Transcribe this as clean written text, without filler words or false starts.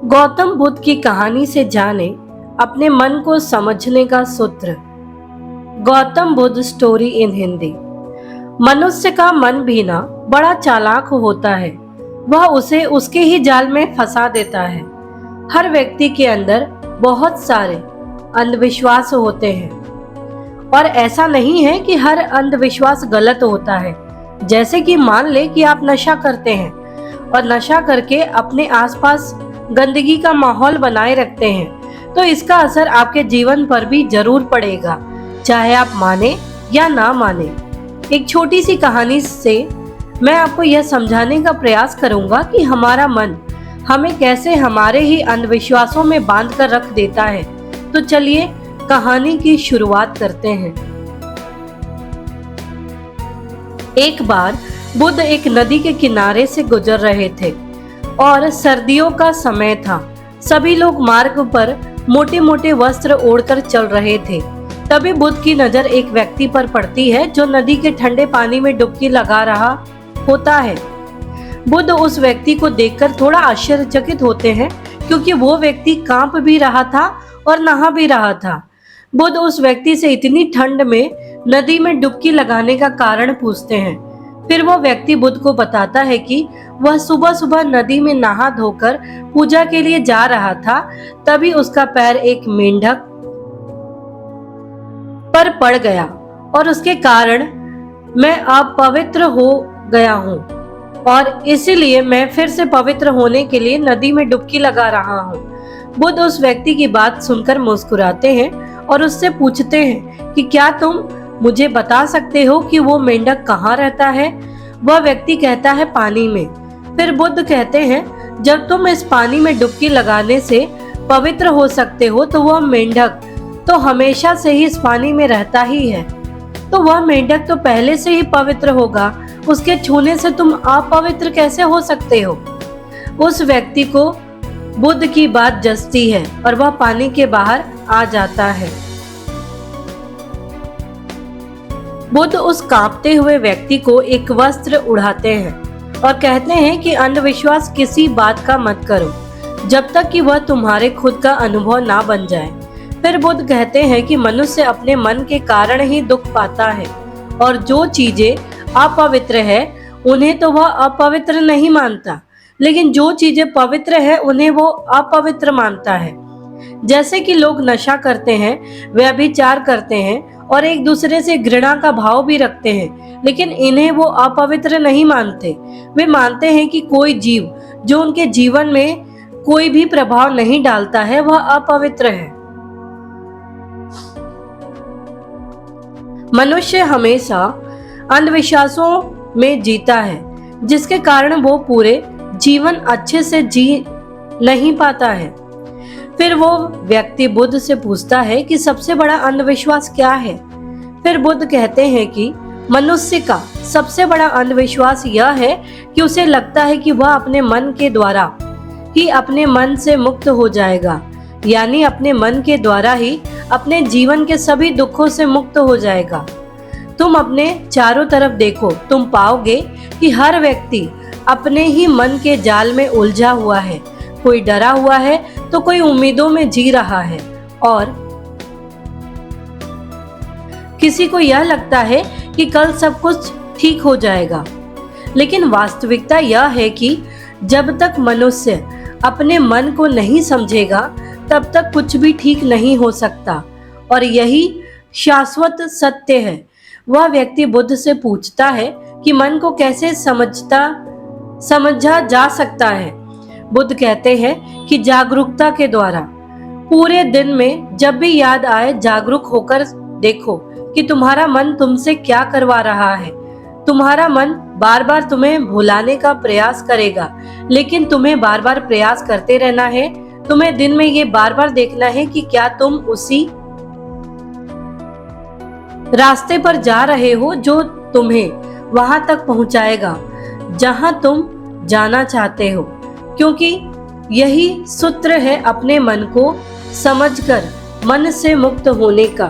गौतम बुद्ध की कहानी से जाने अपने मन को समझने का सूत्र। Gautam Buddha story in Hindi. मनुष्य का मन भी ना बड़ा चालाक होता है, वह उसे उसके ही जाल में फंसा देता है। हर व्यक्ति के अंदर बहुत सारे अंधविश्वास होते हैं और ऐसा नहीं है कि हर अंधविश्वास गलत होता है। जैसे कि मान ले कि आप नशा करते हैं और नशा करके अपने आसपास गंदगी का माहौल बनाए रखते हैं, तो इसका असर आपके जीवन पर भी जरूर पड़ेगा, चाहे आप माने या ना माने। एक छोटी सी कहानी से मैं आपको यह समझाने का प्रयास करूंगा कि हमारा मन हमें कैसे हमारे ही अंधविश्वासों में बांध कर रख देता है। तो चलिए कहानी की शुरुआत करते हैं। एक बार बुद्ध एक नदी के किनारे से गुजर रहे थे और सर्दियों का समय था। सभी लोग मार्ग पर मोटे मोटे वस्त्र ओढ़कर चल रहे थे। तभी बुद्ध की नजर एक व्यक्ति पर पड़ती है जो नदी के ठंडे पानी में डुबकी लगा रहा होता है। बुद्ध उस व्यक्ति को देखकर थोड़ा आश्चर्यचकित होते हैं, क्योंकि वो व्यक्ति कांप भी रहा था और नहा भी रहा था। बुद्ध उस व्यक्ति से इतनी ठंड में नदी में डुबकी लगाने का कारण पूछते हैं। फिर वो व्यक्ति बुद्ध को बताता है कि वह सुबह सुबह नदी में नहा धोकर पूजा के लिए जा रहा था। तभी उसका पैर एक मेंढक पर पड़ गया और उसके कारण मैं अपवित्र हो गया हूँ और इसीलिए मैं फिर से पवित्र होने के लिए नदी में डुबकी लगा रहा हूँ। बुद्ध उस व्यक्ति की बात सुनकर मुस्कुराते हैं और उससे पूछते हैं कि क्या तुम मुझे बता सकते हो कि वो मेंढक कहाँ रहता है? वह व्यक्ति कहता है पानी में। फिर बुद्ध कहते हैं जब तुम इस पानी में डुबकी लगाने से पवित्र हो सकते हो, तो वह मेंढक तो हमेशा से ही इस पानी में रहता ही है, तो वह मेंढक तो पहले से ही पवित्र होगा, उसके छूने से तुम अपवित्र कैसे हो सकते हो? उस व्यक्ति को बुद्ध की बात जचती है और वह पानी के बाहर आ जाता है। बुद्ध उस कांपते हुए व्यक्ति को एक वस्त्र उड़ाते हैं और कहते हैं कि अंधविश्वास किसी बात का मत करो जब तक कि वह तुम्हारे खुद का अनुभव ना बन जाए। फिर बुद्ध कहते हैं कि मनुष्य अपने मन के कारण ही दुख पाता है और जो चीजें अपवित्र है उन्हें तो वह अपवित्र नहीं मानता, लेकिन जो चीजें पवित्र है उन्हें वो अपवित्र मानता है। जैसे कि लोग नशा करते हैं, व्यभिचार करते हैं और एक दूसरे से घृणा का भाव भी रखते हैं, लेकिन इन्हें वो अपवित्र नहीं मानते। वे मानते हैं कि कोई जीव जो उनके जीवन में कोई भी प्रभाव नहीं डालता है वह अपवित्र है। मनुष्य हमेशा अंधविश्वासों में जीता है, जिसके कारण वो पूरे जीवन अच्छे से जी नहीं पाता है। फिर वो व्यक्ति बुद्ध से पूछता है कि सबसे बड़ा अंधविश्वास क्या है? फिर बुद्ध कहते हैं कि मनुष्य का सबसे बड़ा अंधविश्वास यह है कि उसे लगता है कि वह अपने मन के द्वारा ही अपने मन से मुक्त हो जाएगा, यानी अपने मन के द्वारा ही अपने जीवन के सभी दुखों से मुक्त हो जाएगा। तुम अपने चारों तरफ देखो, तुम पाओगे कि हर व्यक्ति अपने ही मन के जाल में उलझा हुआ है। कोई डरा हुआ है तो कोई उम्मीदों में जी रहा है और किसी को यह लगता है कि कल सब कुछ ठीक हो जाएगा। लेकिन वास्तविकता यह है कि जब तक मनुष्य अपने मन को नहीं समझेगा तब तक कुछ भी ठीक नहीं हो सकता और यही शाश्वत सत्य है। वह व्यक्ति बुद्ध से पूछता है कि मन को कैसे समझा जा सकता है? बुद्ध कहते हैं कि जागरूकता के द्वारा। पूरे दिन में जब भी याद आए जागरूक होकर देखो कि तुम्हारा मन तुमसे क्या करवा रहा है। तुम्हारा मन बार बार तुम्हें भुलाने का प्रयास करेगा, लेकिन तुम्हें बार बार प्रयास करते रहना है। तुम्हें दिन में ये बार बार देखना है कि क्या तुम उसी रास्ते पर जा रहे हो जो तुम्हें वहां तक पहुंचाएगा जहां तुम जाना चाहते हो, क्योंकि यही सूत्र है अपने मन को समझकर मन से मुक्त होने का।